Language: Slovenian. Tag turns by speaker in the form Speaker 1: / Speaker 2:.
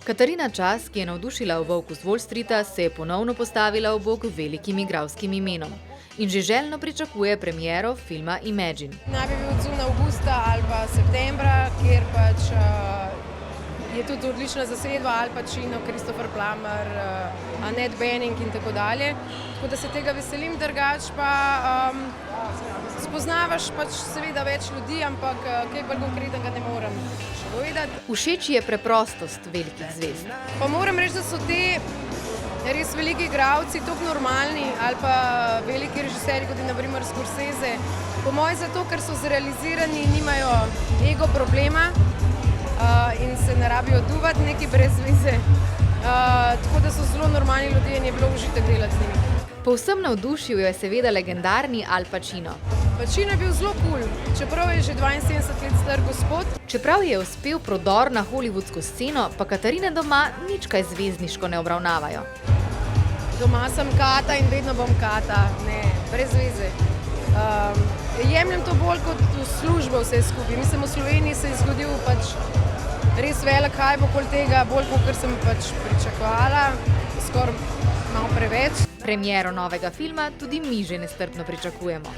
Speaker 1: Katarina Čas, ki je navdušila v Volku z Wall Streeta, se je ponovno postavila v bok velikim igralskim imenom in že željno pričakuje premiero filma Imagine.
Speaker 2: Naj bi bil odzun avgusta ali pa septembra, kjer pač je tudi odlična zasedba, Al Pacino, Christopher Plummer, Annette Bening in tako dalje. Tako da se tega veselim, drugač pa spoznavaš pač seveda več ljudi, ampak kaj bolj konkretnega ne morem še povedati.
Speaker 1: Všeč je preprostost velikih zvezd.
Speaker 2: Pa moram reči, da so te res veliki igralci, tako normalni ali pa veliki režiserji, kot je na primer Scorsese, po mojem zato, ker so zrealizirani, nimajo ego problema in se ne rabijo duvati neki brez veze. Tako da so zelo normalni ljudje in je bilo užitek delati z njimi.
Speaker 1: Povsem navdušil je seveda legendarni Al Pacino.
Speaker 2: Pacino je bil zelo kul, čeprav je že 72 let star gospod.
Speaker 1: Čeprav je uspel prodor na hollywoodsko sceno, pa Katarine doma nič kaj zvezdniško ne obravnavajo.
Speaker 2: Doma sem Kata in vedno bom Kata, ne, brez veze. Jemljem to bolj kot v službo vse skupaj. Mislim, v Sloveniji se je zgodil pač res velik hype okoli tega, bolj kot sem pač pričakovala, skoraj malo preveč.
Speaker 1: Premiero novega filma tudi mi že nestrpno pričakujemo.